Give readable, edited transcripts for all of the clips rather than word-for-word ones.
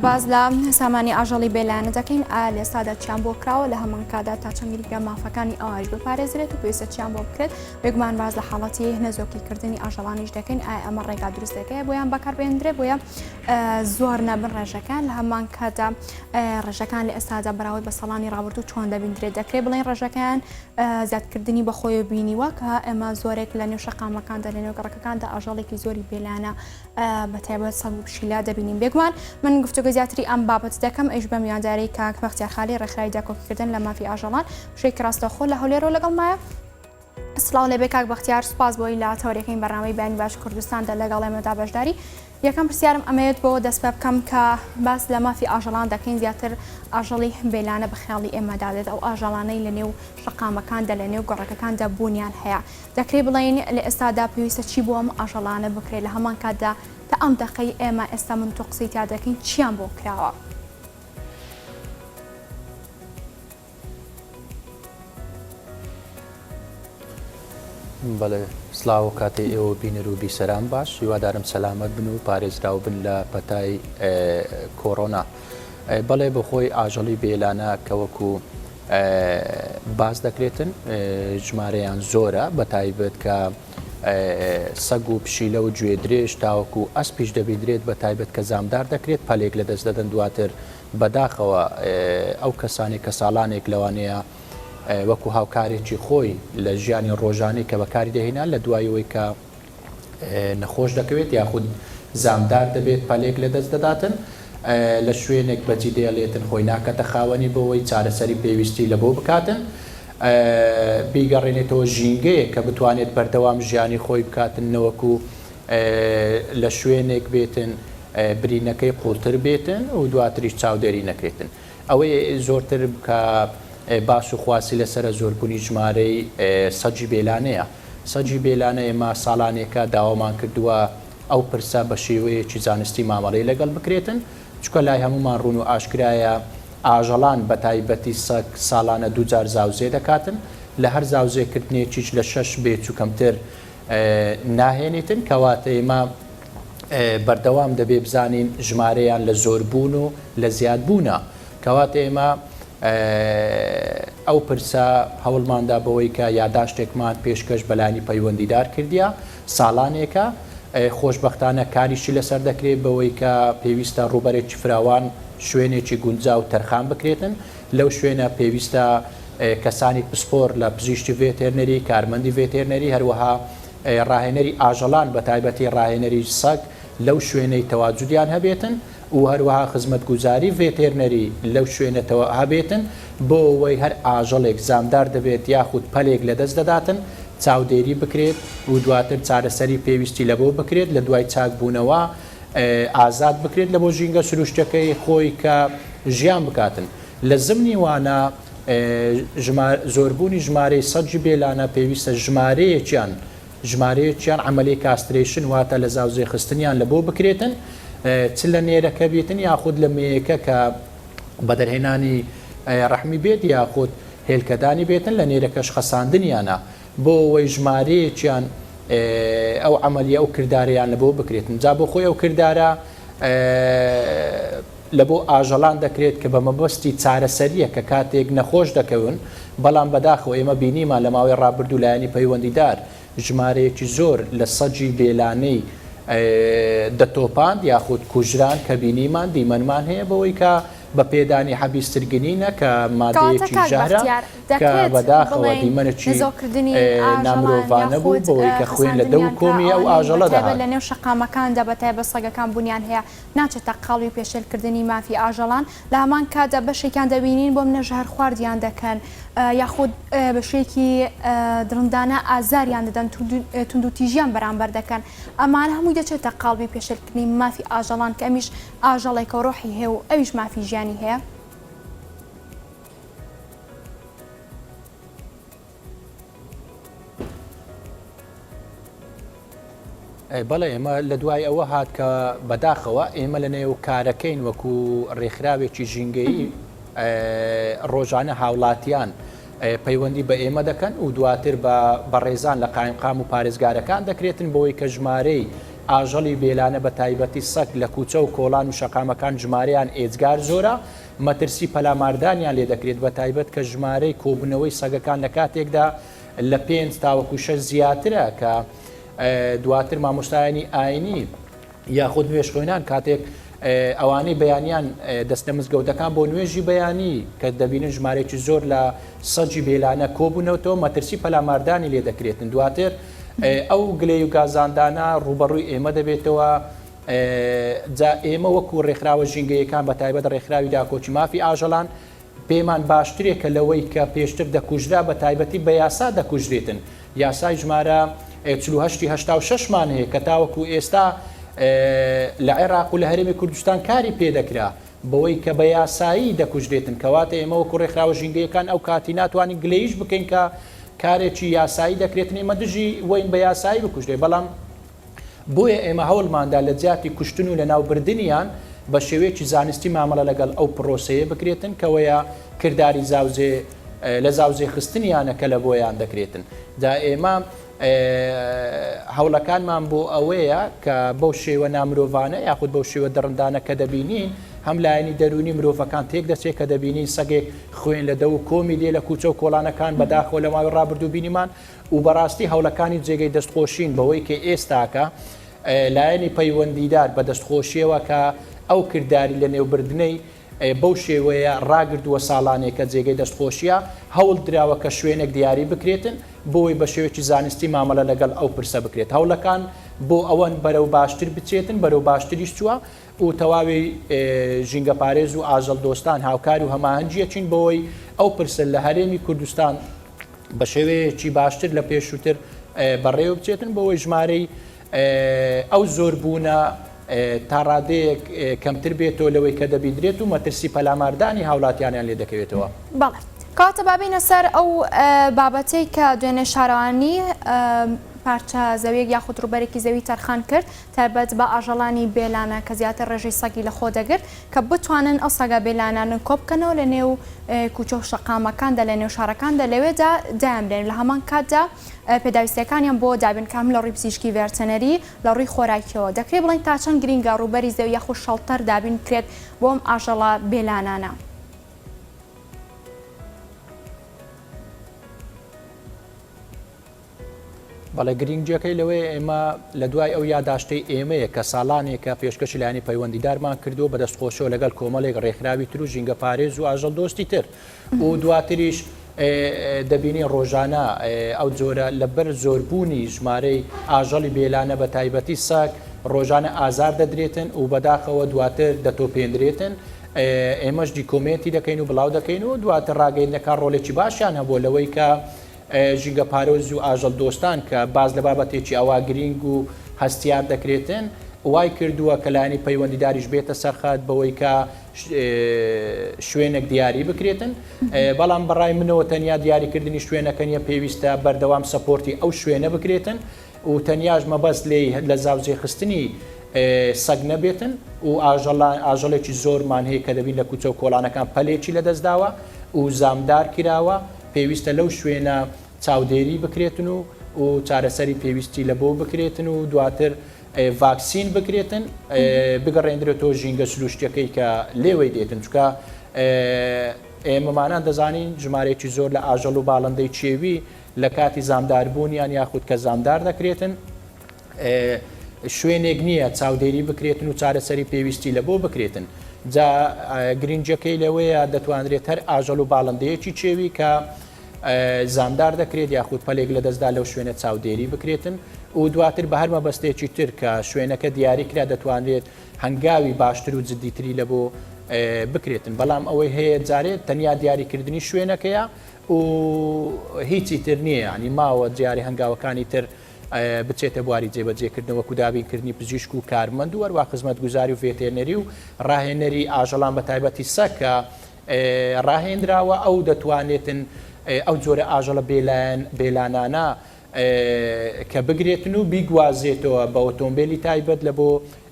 باز لە سامانی ئاژەڵی بێلایەنە دەکەین ئایا لە ئێستادا چیان بۆ کراوە لە هەمان کادا تا چەندگە مافەکانی ئەوش بپارێزرێت و پێویستە چیان بۆ بکرێت بێگومان باز لە حاڵەتی هەنەزۆکیکردنی ئاژەڵانیش دەکەین ئایا ئەمە ڕێگا دروستەکەی بۆیان بەکاربێنرێ بۆیە زۆر نەبن ڕێژەکان لە هەمان کادا ڕێژەکان لە ئێستادا بەراورد بە ساڵانی ڕابردوو چۆن دەبیندرێت دەکرێت بڵێن ڕێژەکان زیادکردنی بەخۆی بینیوە کە ئێمە زۆرێک لە نێو شەقامەکاندا لە نێو گەڕەکەکاندا ئاژەڵێکی زۆری بێلانە بەتایبەت سەگ و پشیلا دەبینین بێگومان من گفتوگە زیاتری ئەم بابەت دەکەم ئەیش بە میوانداری کاک بەختیار خالی ڕێکخراوی داکۆکیکردن لە مافی ئاژەڵان شێکی ڕاستەخۆ لە هەولێرەوە لەگەڵمایە. سڵاو لەبێ کاک بەختیار سوپاس بۆی لە تەورەکەین بەڕنامەی بەیانی باش کوردستاندا لەگەڵ ئێمەدا بەشداری. یەکەم پرسیارم ئەمەوێت بۆ دەست پێ بکەم کە باس لە مافی ئاژەڵان دەکەین زیاتر ئاژەڵی بێلانە بە خەیاڵی ئێمەدا دێت ئەو ئاژەڵانەی لە نێو شەقامەکاندا لە نێو گەڕەکەکاندا بوونیان هەیە دەکرێت بڵێن لە ئێستادا پێویستە چی بۆ ئەم ئاژەڵانە بکرێت لە هەمان کاتدا تا ئەم دەقەی ئێمە ئێستا من تۆ قسەی تا دەکەین چیان بۆ کراوە؟ بەڵێ سلااو کاتی ئێوە بینەر و بیسەران باش هیوادارم سەلامەت بن و پارێزراو بن لە پەتای کۆڕۆنا. بەڵێ بەخۆی ئاژەڵی بێلانە کەوەکو باز دەکرێتن ژمارەیان زۆرە بەتایبەت کە سەگ و پشیلە و گوێ درێژ تاوەکو ئەسپیش دەبیدرێت بەتایبەت کە زامدار دەکرێت پەلێک لە دەست دەدەن دواتر بەداخەوە ئەو کەسانی کە ساڵانێک لەوانەیە وەکو هاوکارێکی خۆی لە ژیانی ڕۆژانی کە بەکاری دەهێنان لە دوایەوەی کە نەخۆش دەکەوێت یاخود زامدار دەبێت پەلێک لە دەست دەداتن لە شوێنێک بەجی دەیەڵێتن خۆی ناکەتە خاوەنی بەوەی چارەسەری پێویستی لە بۆ بکاتن بیگەڕێنێتەوە ژینگەیە کە بتوانێت بەردەوام ژیانی خۆی بکاتن نەوەکو لە شوێنێک بێتن برینەکەی قوڵتر بێتن و دواتریش چاودێری نەکرێتن ئەوەی زۆرتر کە باش و خواسی لەسرە زۆربوونی ژمارەی سەجی بێلانەیە سەجی بێلانە ئێمە ساڵانێکە داوامان کردووە ئەو پرسە بە شێوەیەکی زانستی مامەڵەی لەگەڵ بکرێتن چکە لای هەمومان ڕوون و ئاشکرایە ئاژەڵان بە تایبەتی سەگ ساڵانە دووجار زاوزێ دەکاتن لە هەر زاوزێکردنێکیش لە 6 بێت و کەمتر ناهێنیتن کەواتە ئێمە بەردەوام دەبێ بزانین ژمارەیان لە زۆربوون و لە زیادبوونە کەواتە ئێمە ئەو پرسە هەوڵماندا بەوەی کە یاداشتێکمان پێشکەش بەلانی پەیوەندیدار کردیا ساڵانێکە خۆشببختانە کاریشی لەسەر دەکرێت بەوەی کە پێویستە ڕوبەرێکی فراوان شوێنێکی گونجا و تەرخان بکرێتن لەو شوێنە پێویستە کەسانی پسپۆر لە پزیشتی ڤێتێرنەری کارمەندی ڤێتێرنەری هەروەها ڕاهێنەری ئاژەڵان بە تایبەتی ڕاهێنەری سەگ لەو شوێنەی تەواجودیان هەبێتن و هەروەها خزمەتگوزاری ڤێتێرنەری لەو شوێنێتەوە هەبێتن بۆ ئەوەی هەر ئاژەڵێک زامدار دەبێت یاخود پەلێک لە دەست دەداتن چاودێری بکرێت و دواتر چارەسەری پێویستی لە بۆ بکرێت لە دوای چاکبوونەوە ئازاد بکرێت لە بۆ ژینگە سروشتەکەی خۆی کە ژیان بکاتن لە زمنی وانە زۆربوونی ژمارەی سەجی بێلانە پێویستە ژمارەیەکیان عملی کاسترێشن واتە لە زاوزێ خستنیان لە بۆ بکرێتن چ لە نێرەکە بێتن یاخود لە مەیەکە کە بەدەرهێنانی ڕەحمی بێت یاخود هێلکەدانی بێتن لە نێرەکەش خەساندنیانە بۆ ئەوەی ژمارەیەکیان ئەو عملی ئەو کرداریان لە بۆ بکرێتن جا بۆ خۆی ئەو کردارە لە بۆ ئاژەڵان دەکرێت کە بە مەبەستی چارەسەریە کە کاتێک نەخۆش دەکەون بەڵام بەداخەوە ئێمە بینیمان لە ماوەی ڕابردوو لایەنی پەیوەندیدار ژمارەیەکی زۆر لە سەجی بێلانەی دەتۆپاند یاخود کوژران کە بینیمان دیمەنمان هەیە بەوەی کە بە پێدانی حەبیسترگنینە کە مادەیەکی ژارە کە بەداخەوە دیمەنێکی نامرۆڤانە بوو بەوەی کە خوێن لە دەو کۆمی ئەو ئاژەڵەدا لە نێو شەقامەکاندا بەتایبەت سەگەکان بوونیان هەیە ناچێتە قاڵی پێشێلکردنی مافی ئاژەڵان لە هەمان کاتدا بەشێکیان دەبینین بۆ منە ژەهر خواردیان دەکەن یاخود بەشێکی درندانە ئازاریان دەدەن تونند و تیژیان بەرامبەر دەکەن ئەمان هەمووی دەچێتە قاڵبی پێشێلکردنی مافی ئاژەڵان کە ئەمیش ئاژەڵێکە ڕۆحی هەیە و ئەویش مافی ژیانی هەیە. بەڵێ ئێمە لە دوای ئەوە هات کە بەداخەوە ئێمە لە نێو کارەکەین وەکو ڕێکخراوێکی ژینگەیی ڕۆژانە هاوڵاتیان پەیوەندی بە ئێمە دەکەن و دواتر بە ڕێزان لە قایمقام و پارێزگارەکان دەکرێتن بۆی کە ژمارەی ئاژەڵی بێلانە بە تایبەتی سەگ لە کوچە و کۆڵان و شەقامەکان ژمارەیان ئێجگار زۆرە مەترسی پەلاماردانیان لێ دەکرێت بە تایبەت کە ژمارەی کۆبوونەوەی سەگەکان لە کاتێکدا لە 5 تاوەکو 6 زیاترە کە دواتر مامۆستایانی ئاینی یاخود نوێژخۆینان کاتێک ئەوانەی بەیانیان دەستە مزگەوتەکان بۆ نوێژی بەیانی کە دەبینن ژمارەیەکی زۆر لە سەجی بێلانە کۆبوونەوەتەوە مەترسی پەلاماردانی لێ دەکرێتن دواتر ئەو گلەی و گازاندانە ڕوبەڕووی ئێمە دەبێتەوە جا ئێمە وەکو ڕێکخراوە ژینگەیەکان بە تایبەت ڕێکخراوی داکۆچی مافی ئاژەڵان پێمان باشترێکە لەوەی کە پێشتر دەکوژرا بە تایبەتی بە یاسا دەکوژرێتن یاسای ژمارە 1986مان هەیە کە تاوەکو ئێستا لە عێراق و لە هەرێمی کوردستان کاری پێدەکرا بەوەی کە بە یاسایی دەکوژرێتن کەواتە ئێمە وەکو ڕێکخراوە ژینگەیەکان ئەو کاتی ناتوانین گلەیش بکەین کە کارێکی یاسایی دەکرێتن ئێمە دژی وین بە یاسایی بکوژێ بەڵام بۆیە ئێمە هەوڵماندا لە جیاتی کوشتن و لە ناوبردنیان بە شێوەیەکی زانستی مامەڵە لەگەڵ ئەو پرۆسەیە بکرێتن کەوەیە کردداری زاوزێ لە زاوزێ خستنیانە کە لە بۆیان دەکرێتن دا ئێمە هەوڵەکانمان بۆ ئەوەیە کە بەو شێوە نامرۆڤانە یاخود بەو شێوە دەڕندانە کە دەبینین هەم لایەنی دەرونی مرۆڤەکان تێک دەچێت کە دەبینین سەگێک خوێن لە دە و کۆمی لێ لە کوچە و کۆڵانەکان بەداخەوە لە ماوەی ڕابردوو بینیمان و بەڕاستی هەوڵەکانی جێگەی دەستخۆشین بەوەی کە ئێستاکە لایەنی پەیوەندیدار بە دەستخۆشیەوە کە ئەو کردداری لە نێوبردنەی بەو شێوەیە ڕاگردووە ساڵانێکە جێگەی دەستخۆشیە هەوڵ دراوە کە شوێنێک دیاری بکرێتن بۆی بە شێوەیەکی زانستی مامەڵە لەگەڵ ئەو پرسە بکرێت هەوڵەکان بۆ ئەوەن بەرەو باشتر بچێتن بەرەو باشتریش چووە و تەواوی ژینگە پارێز و ئاژەڵ دۆستان هاوکار و هەماهەنگیە چین بۆی ئەو پرسە لە هەرێمی کوردستان بە شێوەیەکی باشتر لە پێشووتر بەڕێوە بچێتن بۆەوەی ژمارەی ئەو زۆربوونە تا ڕادەیەک کەمتر بێتەوە لەوەی کە دەبیدرێت و مەترسی پەلاماردانی هاوڵاتیانیان لێ دەکەوێتەوە. بەڵێ کاتە بابینە سەر ئەو بابەتەی کە دوێنێ شارەوانی پارچە زەویەک یاخود ڕوبەرێکی زەوی تەرخان کرد تایبەت بە ئاژەڵانی بێلانە کە زیاتر ڕێژەی سەگی لە خۆ دەگرت کە بتوانن ئەو سەگە بێلانانن کۆ بکەنەوە لە نێو کوچە و شەقامەکاندا لە نێو شارەکاندا لەوێدا دایانبێن لە هەمان کاتدا پێداویستەکانیان بۆ دابین کام لە ڕووی پزیشکی ڤێرتەنەری لە ڕووی خۆراکیەوە دەکرێت بڵین تا چەند گرینگە ڕوبەری زەوی یاخود شەڵتەر دابین کرێت بۆم ئاژەڵە بێلانانە. بەڵێ گرنگجەکەی لەوەی ئێمە لە دوای ئەو یاداشتەی ئێمەیە کە ساڵانێکە پێشکەشی لایانی پەیوەندیدارمان کردو بە دەستخۆشەوە لەگەڵ کۆمەڵێک ڕێکخراوی تر و ژینگە پارێز و ئاژەڵ دۆستی تر و دواتریش دەبینی ڕۆژانە ئەو جۆرە لەبەر زۆربوونی ژمارەی ئاژەڵی بێلانە بە تایبەتی ساک ڕۆژانە ئازار دەدرێتن و بەداخەوە دواتر دەتۆپێنرێتن ئێمەش دیکۆمێتی دەکەین و بڵاو دەکەین و دواتر ڕاگەیندەکان ڕۆڵێکی باشیان هەبوو لەوەی کە ژینگە پارۆز و ئاژەڵ دۆستان کە باز لە بابەتێکی ئەوا گرنگ و هەستیار دەکرێتن وای کردووە کە لایەنی پەیوەندیداریش بێتە سەرخات بەوەی کە شوێنێک دیاری بکرێتن بەڵام بەڕای منەوە تەنیا دیاریکردنی شوێنەکە نیە پێویستە بەردەوام سەپۆرتی ئەو شوێنە بکرێتن و تەنیاش مەبەست لە زاوزێ خستنی سەگ نەبێتن و ئاژەڵێکی زۆرمان هەیە کە دەبین لە کوچە و کۆڵانەکان پەلێکی لەدەستداوە و زامدار کراوە پێویستە لەو شوێنە چاودێری بکرێتن و چارەسەری پێویستی لە بۆ بکرێتن و دواتر ڤاکسین بکرێتن بگەڕێنرێتەوە ژینگە سروشتەکەی کە لێوەی دێتن چکە ئێمەمانان دەزانین ژمارێکی زۆر لە ئاژەڵ و باڵندەی چێوی لە کاتی زامداربوونیان یاخود کە زامدار دەکرێتن شوێنێک نییە چاودێری بکرێتن و چارەسەری پێویستی لە بۆ بکرێتن جا گرنگجەکەی لەوەیە دەتوانرێت هەر ئاژەڵ و باڵندەیەکی چێوی کە زامدار دەکرێت یاخود پەلێک لە دەستدا لەو شوێنە چاودێری بکرێتن و دواتر بە هەر مەبەستێکی تر کە شوێنەکە دیاریکرا دەتوانرێت هەنگاوی باشتر و جددیتری لە بۆ بکرێتن بەڵام ئەوەی هەیە جارێت تەنیا دیاریکردنی شوێنەکەیە و هیچی تر نییە ینی ماوە دیاری هەنگاوەکانی تر بچێتە بواری جێبەجێکردنەوە کودابینکردنی پزیشک و کارمەند و هەروە خزمەتگوزاری و ڤێتێرنەری و ڕاهێنەری ئاژەڵان بە تایبەتی سەکە ڕاهێنراوە ئەو دەتوانێتن ئەو جۆرە ئاژەڵە بێلانانە کە بگرێتن و بیگوازێتەوە بە ئۆتۆمبیلی تایبەت لە بۆ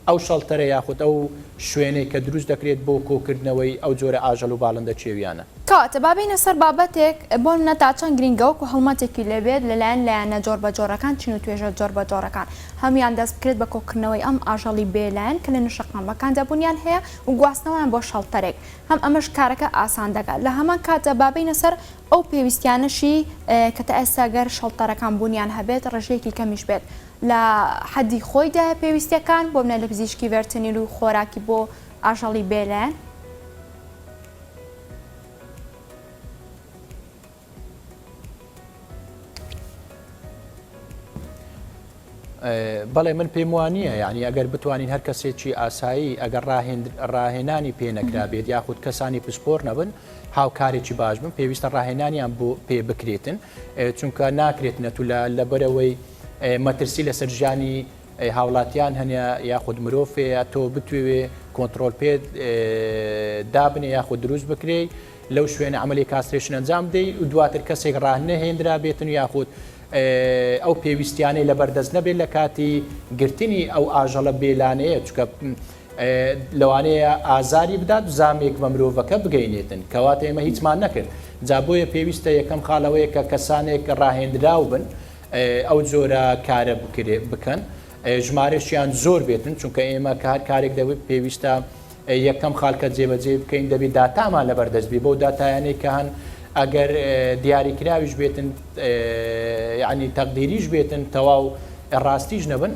ئەو شەڵتەرە یاخود ئەو شوێنێک کە دروست دەکرێت بۆ کۆکردنەوەی ئەو جۆرە ئاژەڵ و باڵندە چێویانە. کاتە بابینە سەر بابەتێک بۆ منە تا چەند گرنگەوەکو هەڵمەتێکی لەبێت لەلایەن لایەنە جۆر بە جۆرەکان چین و توێژە جۆر بە جۆرەکان هەمویان دەست بکرێت بە کۆکردنەوەی ئەم ئاژەڵی بێلایەن کە لە نوشەقامەکاندا بوونیان هەیە و گواستنەوەیان بۆ شەڵتەرێک هەم ئەمەش کارەکە ئاسان دەکات لە هەمان کاتە بابینە سەر ئەو پێویستیانەشی کە تا ئێستاگەر شەڵتەرەکان بوونیان هەبێت ڕێژەیەکی کەمیش بێت لە حەدی خۆیدا پێویستیەکان بۆ منە لە پزیشکی ڤێرتنیل و خۆراکی بۆ ئاژەڵی بێلایەن. بەڵێ من پێم وانە یعنی ئەگەر بتوانین هەر کەسێکی ئاسایی ئەگەر ڕاهێنانی پێ نەکرابێت یاخود کەسانی پسپۆر نەبن هاوکارێکی باش بن پێویستە ڕاهێنانیان بۆ پێ بکرێتن چونکە ناکرێت نەتو لەبەرەوەی مەترسی لەسەر ژیانی هاوڵاتیان هەنە یاخود مرۆڤەیە تۆ بتوێ کۆنتترۆل پێ دابنێ یاخود دروست بکرێ لەو شوێنە عملی کاسترێشن ئەنجام دەی و دواتر کەسێک ڕاهێنرا بێتن یاخود ئەو پێویستیانەی لەبەردەست نەبێت لە کاتی گرتنی ئەو ئاژەڵە بێلانەیە چکە لەوانەیە ئازاری بدات زامێک بە مرۆڤەکە بگەینێتن کەواتە ئێمە هیچمان نەکرد جا بۆیە پێویستە یەکەم خاڵەوەیە کە کەسانێک ڕاهێنراو بن ئەو جۆرە کارە بکەن ژمارەشیان زۆر بێتن چونکە ئێمە هەر کارێک دەوێت پێویستە یەکەم خاڵکە جێبەجێ بکەین دەبێت داتامان لەبەردەستبی بۆ داتایانەی کە هەن ئەگەر دیاریکراویش بێتن ینی تەقدیریش بێتن تەواو ڕاستیش نەبن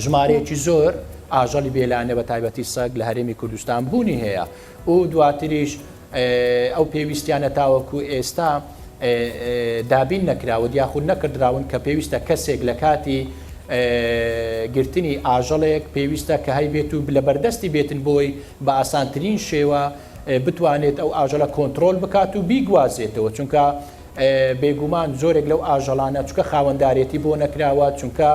ژمارەیەکی زۆر ئاژەڵی بێلانە بە تایبەتی سەگ لە هەرێمی کوردستان بوونی هەیە و دواتریش ئەو پێویستیانە تاوەکو ئێستا دابین نەکراوە یاخود نەکردراون کە پێویستە کەسێک لە کاتی گرتنی ئاژەڵێک پێویستە کە هەی بێت و لە بەردەستی بێتن بۆی بە ئاسانترین شێوە بتوانێت ئەو ئاژەڵە کۆنتترۆل بکات و بیگوازێتەوە چونکە بێگومان زۆرێک لەو ئاژەڵانە چکە خاوەنددارێتی بۆ نەکراوە چونکە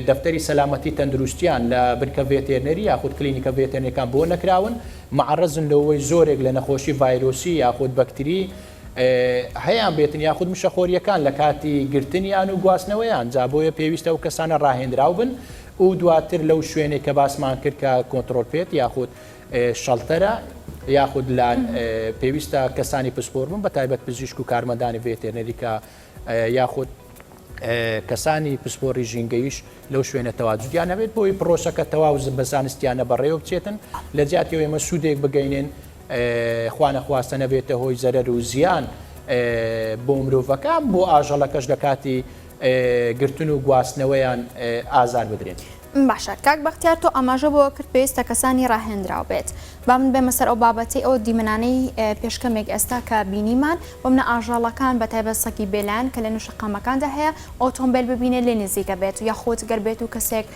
دەفتەری سەلامەتی تەندروستیان لە بنکە ڤێتێرنەری یاخود کلینیکە ڤێتێرنەکان بۆ نەکراون معرەزن لەوەی زۆرێک لە نەخۆشی ڤایرۆسی یاخود بەکتری هەیان بێتن یاخود مشەخۆریەکان لە کاتی گرتنیان و گواستنەوەیان جا بۆیە پێویستە و کەسانە ڕاهێنراو بن و دواتر لەو شوێنێک کە باسمان کرد کە کۆنتترۆل پێت یاخود شەڵتەرە یاخود لان پێویستە کەسانی پسپۆر بوون بە تایبەت پزیشک و کارمەندانی ڤێتێرنەری کە یاخود کەسانی پسپۆری ژینگەیش لەو شوێنە تەواجودیان نەبێت بۆی پرۆسەکە تەواو بە زانستیانە بەڕێوە بچێتن لە جیاتیەوە ئێمە سوودێک بگەینێن خوانەخواستە نەبێتە هۆی زەرەر و زیان بۆ مرۆڤەکان بۆ ئاژەڵەکەش لە کاتی گرتن و گواستنەوەیان ئازار بدرێن. باشە کاک بەختیار تۆ ئاماژە بۆ کرد پێویستە کەسانی ڕاهێنراو بێت با من بێمە سەر ئەو بابەتی ئەو دیمەنانەی پێشکەمێک ئێستا کە بینیمان بۆ منە ئاژەڵەکان بە تایبەت سەگی بێلایەن کە لە نوشەقامەکاندا هەیە ئۆتۆمبیل ببینێت لێ نزیکە بێت و یاخۆت گەر بێت و کەسێک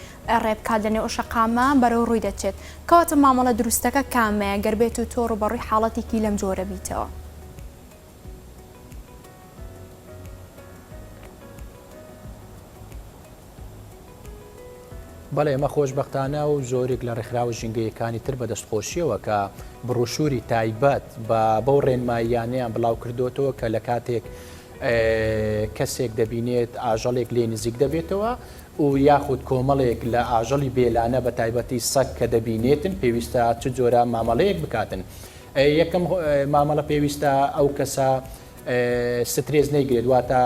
ڕێبکات لە نێو شەقامە بەرەو ڕووی دەچێت کەواتە مامەڵە دروستەکە کامەیە گەر بێت و تۆ ڕوبەڕووی حاڵەتێکی لەم جۆرە بیتەوە. بەڵێ ئەمە خۆشبەختانە و زۆرێک لە ڕێکخراوە ژینگەیەکانی تر بەدەستخۆشیەوە کە بڕوشوری تایبەت بەو ڕێنماییانیان بڵاو کردوتەوە کە لە کاتێک کەسێک دەبینێت ئاژەڵێک لێ نزیک دەبێتەوە و یاخود کۆمەڵێک لە ئاژەڵی بێلانە بە تایبەتی سەگ کە دەبینێتن پێویستە چ جۆرە مامەڵەیەک بکاتن. یەکەم مامەڵە پێویستە ئەو کەسە سترێز نەیگرێت واتە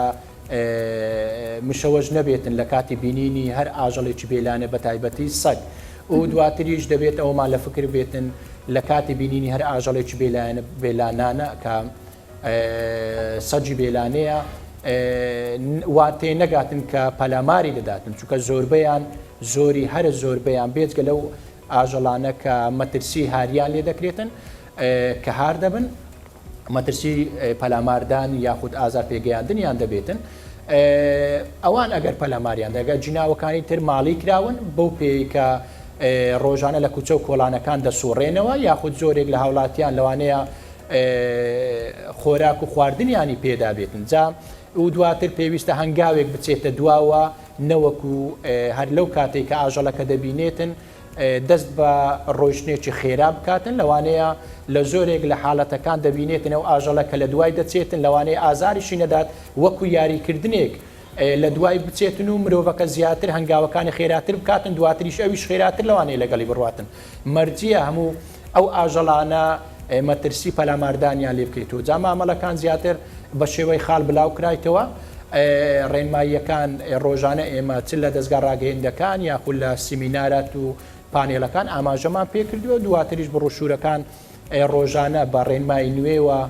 مشەوەش نەبێتن لە کاتی بینینی هەر ئاژەڵێکی بێلانە بە تایبەتی سەگ و دواتریش دەبێت ئەومان لە فکر بێتن لە کاتی بینینی هەر ئاژەڵێکی بێلانانە کە سەجی بێلانەیە واتێ نەگاتن کە پەلاماری دەداتن چونکە زۆربەیان زۆری هەرە زۆربەیان بێجگە لەو ئاژەڵانە کە مەترسی هاریان لێ دەکرێتن کە هار دەبن مەترسی پەلاماردان یاخود ئازار پێگەیاندنیان دەبێتن ئەوان ئەگەر پەلاماریان دەگە جیناوەکانی تر ماڵی کراون بەو پێیکە ڕۆژانە لە کوچە و کۆڵانەکان دەسوڕێنەوە یاخود زۆرێک لە هاوڵاتیان لەوانەیە خۆراک و خواردنیانی پێدا بێتن جا و دواتر پێویستە هەنگاوێک بچێتە دواوە نەوەکو هەر لەو کاتێک کە ئاژەڵەکە دەبینێتن دەست بە ڕۆیشتێکی خێرا بکاتن لەوانەیە لە زۆرێک لە حاڵەتەکان دەبینێتن ئەو ئاژەڵە کە لە دوای دەچێتن لەوانەیە ئازاریشی نەدات وەکو یاریکردنێک لە دوای بچێتن و مرۆڤەکە زیاتر هەنگاوەکانی خێراتر بکاتن دواتریش ئەویش خێراتر لەوانەیە لەگەڵی بڕاتن مەرجیە هەموو ئەو ئاژەڵانە مەترسی پەلاماردانیان لێ بکەیتەوە جا مامەڵەکان زیاتر بە شێوەی خاڵ بلاو کرایتەوە ڕێنماییەکان ڕۆژانە ئێمە چ لە دەستگا ڕاگەیەندەکان یاخود لە سیمینارات و پانێلەکان ئاماژەمان پێکردووە دواتریش بڕۆشورەکان ڕۆژانە بە ڕێنمایی نوێوە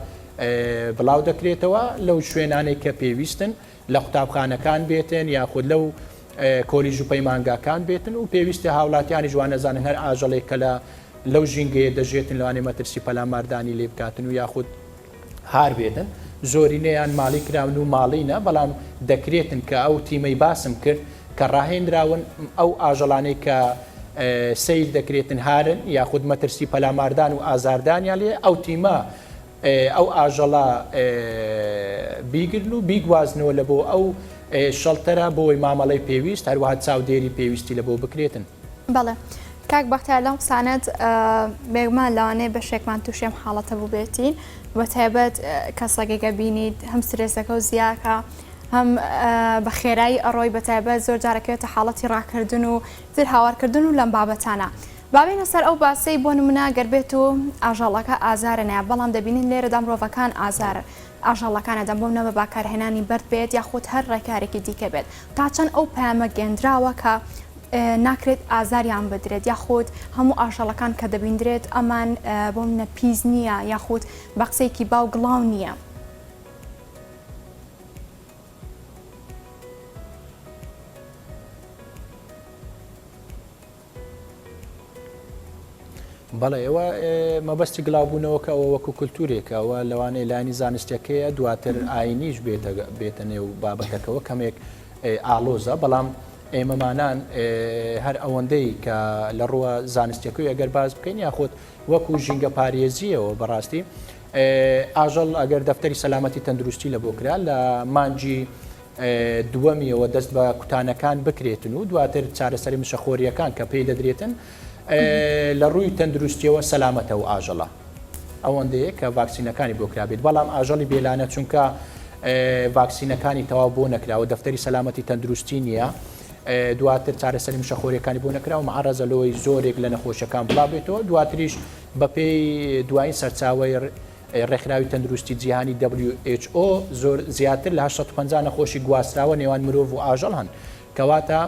بڵاو دەکرێتەوە لەو شوێنانەی کە پێویستن لە قوتابخانەکان بێتن یاخود لەو کۆلیژ و پەیمانگاکان بێتن و پێویستی هاوڵاتیانی جوانەزانن هەر ئاژەڵێک کە لەو ژینگەیە دەژێتن لەوانێ مەترسی پەلاماردانی لێ بکاتن و یاخود هار بێتن زۆرینەیان ماڵی کراون و ماڵینە بەڵام دەکرێتن کە ئەو تیمەی باسم کرد کە ڕاهێنراون ئەو ئاژەڵانەی کە سیر دەکرێتن هارن یاخود مەترسی پەلاماردان و ئازاردانیان لێ ئەو تیمە ئەو ئاژەڵە بیگرن و بیگوازنەوە لە بۆ ئەو شەڵتەرە بۆی مامەڵەی پێویست هەروەها چاودێری پێویستی لە بۆ بکرێتن. بەڵێ کاک بەختیار لەم قسانت بێگومان لەوانەیە بەشێکمان تووشێم حاڵەتە بوو بێتین بە تایبەت کەسەکێکە بینیت هەم سرێسەکە و زیاکە هەم بە خێرایی ئەڕۆی بە تایبەت زۆر جارەکەوێتە حاڵەتی ڕاکردن و تر هاوارکردن و لەم بابەتانە. بابینە سەر ئەو باسی بۆ نمونە گەربێت و ئاژەڵەکە ئازارە نایە بەڵام دەبینین لێرەدا مرۆڤەکان ئازارە ئاژەڵەکانەدا بۆ نەبە باکارهێنانی بەرد بێت یاخود هەر ڕێکارێکی دیکە بێت تا چەند ئەو پامە گەندراوە کە ناکرێت ئازاریان بدرێت یاخود هەموو ئاژەڵەکان کە دەبیندرێت ئەمان بۆ منە پیز نییە یاخود بە قسەیەکی باو گڵاو نییە. بەڵێ ئێوە مەبەستی گڵاوبوونەوە کە ئەوە وەکو کولتورێکەوە لەوانەیە لانی زانستیەکەیە دواتر ئاینیش بێتە نێو بابەتەکەەوە کەمێک ئالۆزە بەڵام ئێمەمانان هەر ئەوەندەی کە لە ڕووە زانستیەکەی ئەگەر باز بکەین یاخۆت وەکو ژینگە پارێزیەوە بەڕاستی ئاژەڵ ئەگەر دەفتەری سەلامەتی تەندروستی لە بۆکرا لە مانجی دووەمیەوە دەست بە کوتانەکان بکرێتن و دواتر چارەسەری مشەخۆریەکان کە پێی دەدرێتن لە ڕووی تەندروستیەوە سەلامەتە و ئاژەڵە ئەوەندەیە کە ڤاکسینەکانی بۆکرابێت بەڵام ئاژەڵی بێلانە چونکە ڤاکسینەکانی تەواو بۆ نەکراوە دەفتەری سەلامەتی تەندروستی نییە دواتر چارەسەری مشەخۆریەکانی بۆ نەکراوە معرەزە لەوەی زۆرێک لە نەخۆشیەکان بڵاوێتەوە دواتریش بەپێی دوایین سەرچاوی ڕێکخراوی تەندروستی جیهانی WHO زۆر زیاتر لە 850 نەخۆشی گواستراوە نێوان مرۆڤ و ئاژەڵ هەن کەواتە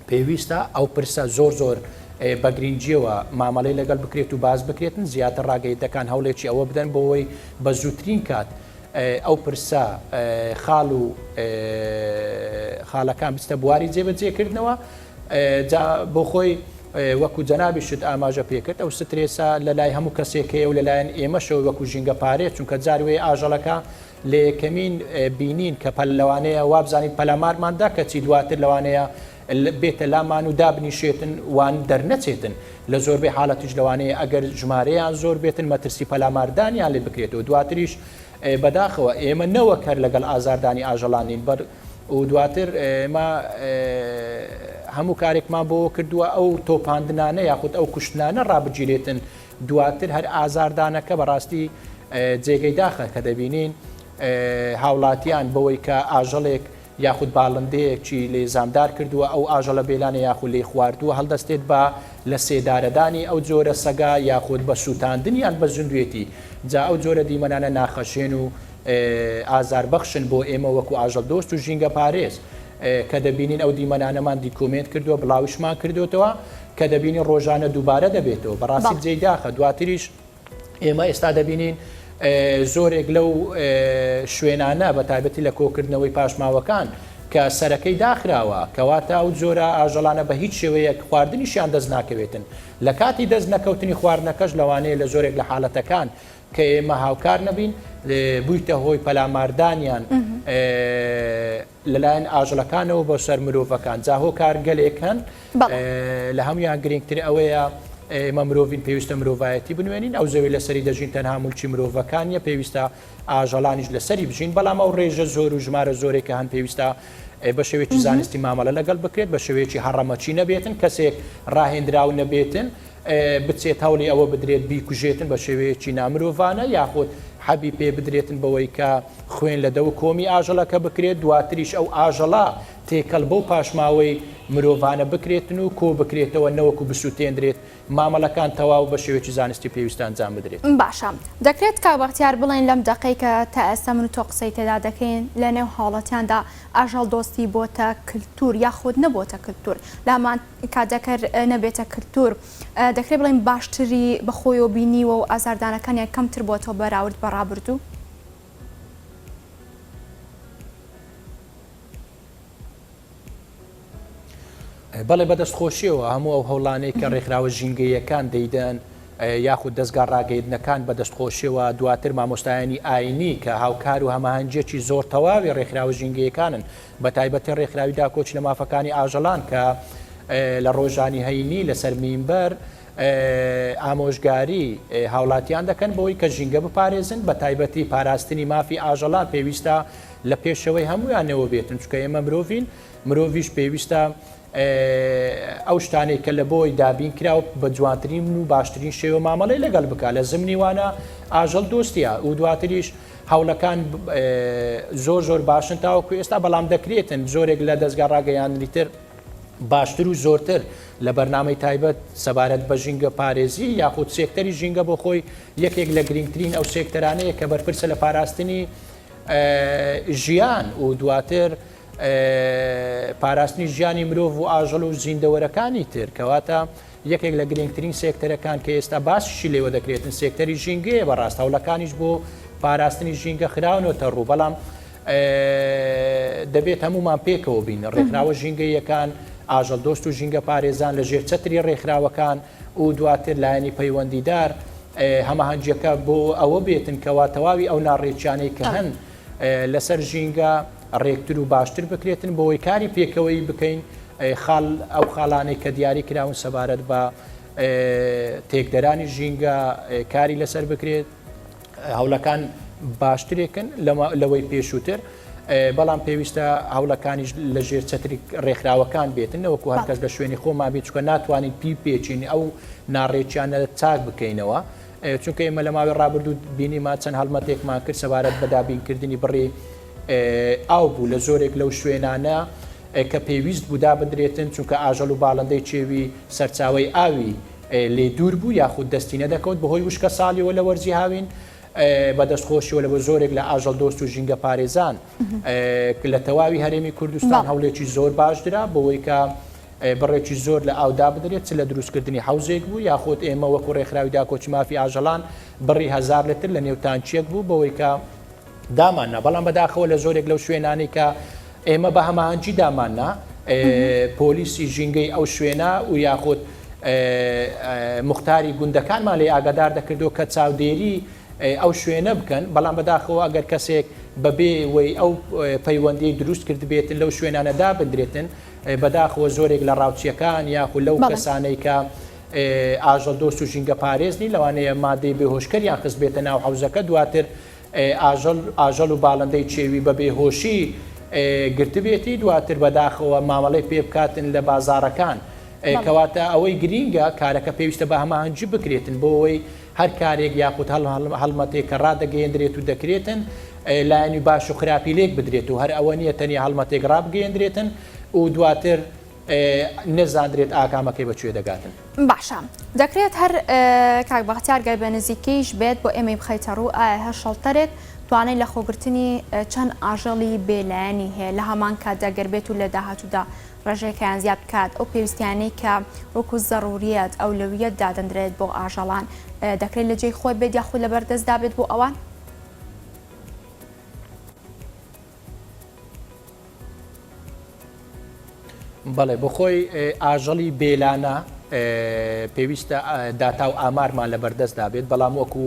پێویستە ئەو پرسە زۆر بە گرنگجیەوە مامەڵەی لەگەڵ بکرێت و باز بکرێتن زیاتر ڕاگەیەندەکان هەوڵێکی ئەوە بدەن بۆەوەی بە زووترین کات ئەو پرسە خاڵ و خاڵەکان بستە بواری جێبەجێکردنەوە بۆ خۆی وەکو جەنابی شت ئاماژە پێکرد ئەو سترێسا لە لای هەموو کەسێکەیە و لەلایەن ئێمەشەوە وەکو ژینگە پارێت چونکە جاروێ ئاژەڵەکە لە یەکەمین بینین کە پەل لەوانەیە وابزانین پەلامارماندا کەچی دواتر لەوانەیە بێتە لامان و دابنیشێتن وان دەرنەچێتن لە زۆربەی حاڵەتیش لەوانەیە ئەگەر ژمارەیان زۆر بێتن مەترسی پەلاماردانیان لێ بکرێتەوە دواتریش بەداخەوە ئێمە نەوەکەر لەگەڵ ئازاردانی ئاژەڵانین بەر و دواتر ئێمە هەموو کارێکمان بۆ کردووە ئەو تۆپاندنانە یاخود ئەو کوشتنانە ڕابگیرێتن دواتر هەر ئازاردانەکە بەڕاستی جێگەی داخە کە دەبینین هاوڵاتیان بەوەی کە ئاژەڵێک یاخود باڵندەیەکی لێ زامدار کردووە ئەو ئاژەڵە بێلانە یاخود لێ خواردووە هەڵدەستێت بە لە سێدارەدانی ئەو جۆرە سەگا یاخود بە سووتاندنیان بە زوندوێتی جا ئەو جۆرە دیمەنانە ناخەشێن و ئازاربەخشن بۆ ئێمە وەکو ئاژەڵ دۆست و ژینگە پارێز کە دەبینین ئەو دیمەنانەمان دیکۆمنت کردووە بڵاویشمان کردوێتەوە کە دەبینین ڕۆژانە دووبارە دەبێتەوە بەڕاستی جێی داخە دواتریش ئێمە ئێستا دەبینین زۆرێک لەو شوێنانە بە تایبەتی لە کۆکردنەوەی پاشماوەکان کە سەرەکەی داخراوە کەواتە ئەو جۆرە ئاژەڵانە بە هیچ شێوەیەک خواردنیشیان دەست ناکەوێتن لە کاتی دەست نەکەوتنی خواردنەکەش لەوانەیە لە زۆرێک لە حاڵەتەکان کە ئێمە هاوکار نەبین بوویتە هۆی پەلاماردانیان لەلایەن ئاژەڵەکانەوە بۆ سەر مرۆڤەکان جا هۆکار گەلێکن لە هەمویان گرنگتر ئەوەیە ئێمە مرۆڤین پێویستە مرۆڤایەتی بنوێنین ئەو زەوی لەسەری دەژین تەنها مولکی مرۆڤەکانیە پێویستە ئاژەڵانیش لەسەری بژین بەڵام ئەو ڕێژە زۆر و ژمارە زۆرێکە هەن پێویستە بە شێوەیەکی زانستی مامەڵە لەگەڵ بکرێت بە شێوەیەکی هەڕەمەچی نەبێتن کەسێک ڕاهێنراو نەبێتن بچێت هەوڵی ئەوە بدرێت بیکوژێتن بە شێوەیەکی نامرۆڤانە یاخود حەبی پێ بدرێتن بەوەی کە خوێن لە دەو کۆمی ئاژەڵەکە بکرێت دواتریش ئەو ئاژەڵا تێکەڵ بەو پاشماوەی مرۆڤانە بکرێتن و کۆ بکرێتەوە نەوەکو بسووتێنرێت مامەڵەکان تەواو بە شێوەیەکی زانستی پێویستە ئەنجام بدرێت. باشە دەکرێت کاک بەختیار بڵێن لەم دقەی کە تا ئێستا من و تۆ قسەی تێدا دەکەین لە نێو حاڵەتیاندا ئاژەڵ دۆستی بۆتە کللتور یاخود نەبووتە کللتور لامان کاتەکەر نەبێتە کللتور دەکرێت بڵێن باشتری بەخۆی و بینیوە و ئازاردانەکانیان کەمتر بۆتەوە بەراورد بە ڕابردوو. بەڵێ بەدەستخۆشیەوە هەموو ئەو هەوڵانەی کە ڕێکخراوە ژینگەیەکان دەیدەن یاخود دەستگا ڕاگەیردنەکان بەدەستخۆشیەوە دواتر مامۆستایانی ئاینی کە هاوکار و هەماهەنگێکی زۆر تەواوی ڕێکخراوە ژینگەیەکانن بە تایبەتی ڕێکخراوی داکۆچ لە مافەکانی ئاژەڵان کە لە ڕۆژانی هەینی لەسەر مینبەر ئامۆژگاری هاوڵاتیان دەکەن بەوەی کە ژینگە بپارێزن بە تایبەتی پاراستنی مافی ئاژەڵان پێویستە لە پێشەوەی هەمویانەوە بێتن چکە ئێمە مرۆڤیش پێویستە ئەو شتانێک کە لە بۆی دابین کراوە بە جوانترین و باشترین شێوە مامەڵی لەگەڵ بکە لە زمانی وانە ئاژەڵ دۆستیە و دواتریش هەوڵەکان زۆر باشن تاوەکو ئێستا بەڵام دەکرێتن زۆرێک لە دەستگا ڕاگەیاندنی تر باشتر و زۆرتر لە بەرنامەی تایبەت سەبارەت بە ژینگە پارێزی یاخود سێکتەری ژینگە بۆ خۆی یەکێک لە گرنگترین ئەو سێکتەرانەیە کە بەرپرسە لە پاراستنی ژیان و دواتر پاراستنی ژیانی مرۆڤ و ئاژەڵ و زیندەوەرەکانی تر کەواتە یەکێک لە گرنگترین سێکتەرەکان کە ئێستا باسیشی لێوە دەکرێتن سێکتەری ژینگەیە بەڕاست هەوڵەکانیش بۆ پاراستنی ژینگە خراونەوە ڕوو بەڵام دەبێت هەمومان پێکەوە بین ڕێکخراوە ژینگەیەکان ئاژەڵ دۆست و ژینگە پارێزان لە ژێر چەتری ڕێکخراوەکان و دواتر لایەنی پەیوەندیدار هەماهەنگیەکە بۆ ئەوە بێتن کەوا تەواوی ئەو ناڕێکیانەی کە هەن لەسەر ژینگە ڕێکتر و باشتر بکرێتن بۆەوەی کاری پێکەوەی بکەین ئەو خاڵانەی کە دیاری کراون سەبارەت بە تێکدەرانی ژینگە کاری لەسەر بکرێت هەوڵەکان باشترێکن لەوەی پێشووتر بەڵام پێویستە هەوڵەکانیش لە ژێر چەتری ڕێکخراوەکان بێتن نەوەکو هەرکەس لە شوێنی خۆمان بێت چکە ناتوانین پێچین ئەو ناڕێکیانە چاک بکەینەوە چونکە ئێمە لە ماوەی ڕابردوو بینیما چەند هەڵمەتێکمان کرد سەبارەت بە دابینکردنی بڕێ ئاو بوو لە زۆرێک لەو شوێنانە کە پێویست بوودا بدرێتن چونکە ئاژەڵ و باڵندەی چێوی سەرچاوی ئاوی لێ دوور بوو یاخود دەستی نەدەکەوت بەهۆی وشکە ساڵیەوە لە وەرزی هاوین بەدەستخۆشیەوە لە بە زۆرێک لە ئاژەڵ دۆست و ژینگە پارێزان لە تەواوی هەرێمی کوردستان هەوڵێکی زۆر باشدرا بەوەی کە بڕێکی زۆر لە ئاودا بدرێت چ لە دروستکردنی حوزێک بوو یاخود ئێمە وەکو ڕێکخراوی داکۆچی مافی ئاژەڵان بڕی 1000 لتر لە نێوتانچیەک بوو بەوەی کە داماننا بەڵام بەداخەوە لە زۆرێک لەو شوێنانی کە ئێمە بە هەماهەنگی داماننا پۆلیسی ژینگەی ئەو شوێنە و یاخود مختاری گوندەکانمان لێ ئاگادار دەکردو کە چاودێری ئەو شوێنە بکەن بەڵام بەداخەوە ئەگەر کەسێک بەبێ وەی ئەو پەیوەندی دروست کرد بێتن لەو شوێنانەدا بدرێتن بەداخەوە زۆرێک لە ڕاوچیەکان یاخود لەو کەسانەی کە ئاژەڵ دۆست و ژینگە پارێزنی لەوانەیە مادەی بێهۆشکەریان خست بێتە ناو حوزەکە دواتر ئاژەڵ و باڵندەی چێوی بە بێهۆشی گرتبێتی دواتر بەداخەوە مامەڵی پێ بکاتن لە بازارەکان کەواتە ئەوەی گرینگە کارەکە پێویستە بە هەماهەنگی بکرێتن بۆ ئەوەی هەر کارێک یاخود هەڵمەتێک کە ڕدەگەیەندرێت و دەکرێتن لایەنی باش و خراپی لێک بدرێت و هەر ئەوە نیە تەنیا هەڵمەتێک ڕابگەیەندرێتن و دواتر نەزاندرێت ئاکامەکەی بەکوێ دەگاتن. باشە دەکرێت هەر کاک بەختیار گەر بە نزیکەیش بێت بۆ ئێمەی بخەیتە ڕوو ئایا هەر شەڵتەرێک توانای لە خۆگرتنی چەند ئاژەڵی بێلایەنی هەیە لە هەمان کاتدا گەربێت و لە داهاتوودا ڕێژەیەکیان زیاد بکات ئەو پێویستیانەی کە وەکو زەڕوریەت ئەولەویەت دادەندرێت بۆ ئاژەڵان دەکرێت لە جێی خۆی بێت یاخود لە بەردەستدا بێت بۆ ئەوان؟ بەڵێ بخۆی ئاژەڵی بێلانە پێویستە داتا و ئامارمان لە بەردەستدا بێت بەڵام وەکو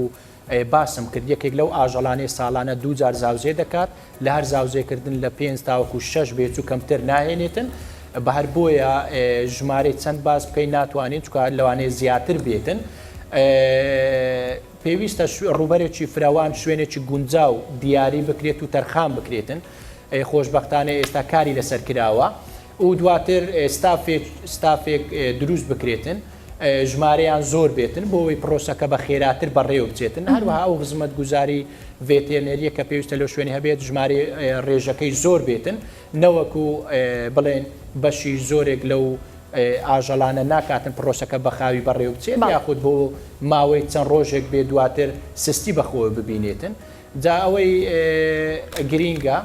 باسم کرد یەکێک لەو ئاژەڵانەی ساڵانە 2000 زاوزێ دەکات لە هەر زاوزێکردن لە 5 تاوەکو 6 بێت و کەمتر ناهێنێتن بە هەر بۆیە ژمارەی چەند باز بکەین ناتوانین چکە لەوانەیە زیاتر بێتن پێویستە ڕوبەرێکی فراوان شوێنێکی گونجاو دیاری بکرێت و تەرخان بکرێتن خۆشبەختانە ئێستا کاری لەسەر کراوە و دواتر ستافێک دروست بکرێتن ژمارەیان زۆر بێتن بۆەوەی پرۆسەکە بە خێراتر بەڕێوە بچێتن هەروەها ئەو خزمەت گوزاری ڤێتێنەریە کە پێویستە لەو شوێنی هەبێت ژمارە ڕێژەکەی زۆر بێتن نەوەکو بڵێن بەشی زۆرێک لەو ئاژەڵانە ناکاتن پرۆسەکە بەخاوی بەڕێوە بچێت یاخود بۆ ماوەی چەند ڕۆژێک بێ دواتر سستی بەخۆوە ببینێتن جا ئەوەی گرینگە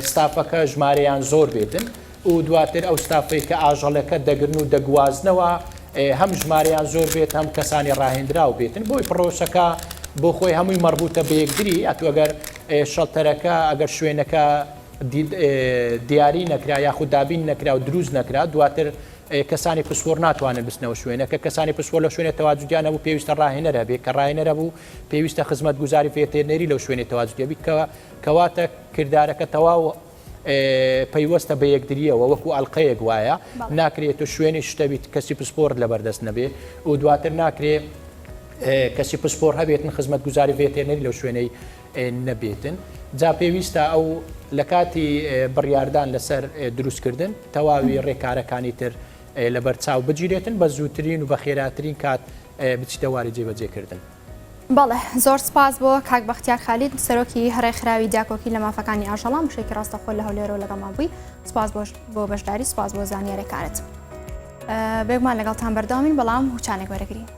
ستافەکە ژمارەیان زۆر بێتن و دواتر ئەو ستافەی کە ئاژەڵەکە دەگرن و دەگوازنەوە هەم ژمارەیان زۆر بێت هەم کەسانی ڕاهێنراو بێتن بۆی پرۆسەکە بۆ خۆی هەمووی مەربوطە بە یەکتری ئەتو ئەگەر شەڵتەرەکە ئەگەر شوێنەکە دیاری نەکرا یاخود دابین نەکرا و دروست نەکرا دواتر کەسانی پسپۆر ناتوانن بستنەوە شوێنەکە کەسانی پسپۆر لە شوێنە تەواجودیانە بوو پێویستە ڕاهێنەرە بێت کە ڕاهێنەرە بوو پێویستە خزمەت گوزاری ڤێتێرنەری لەو شوێنی تەواجودیە بیت کەواتە کردارەکە تەواو پەیوەستە بە یەکدریەوە وەکو ئەڵلقەیەک وایە ناکرێت و شوێنی شتەبییت کەسی پسپۆر لە بەردەست نەبێ و دواتر ناکرێت کەسی پسپۆر هەبێتن خزمەت گوزاری ڤێتێرنەری لەو شوێنەی نەبێتن جا پێویستە ئەو لە کاتی بڕیاردان لەسەر دروستکردن تەواوی ڕێکارەکانی تر لە بەرچاو بگیرێتن بە زووترین و بە خێراترین کات بچیتە واری جێبەجێکردن. بەڵێ زۆر سپاس بۆ کاک بەختیار خالید سەرۆکی هەڕێ خراوی دیاکۆکی لە مافەکانی ئاژەڵان بشێکی ڕاستەخۆ لە هەولێرەوە لەگەڵمان بووی سپاس بۆ بەشداری سپاس بۆ زانیاریەکانت بێگومان لەگەڵتان بەردەوامین بەڵام هوچانێک وەرەگرین.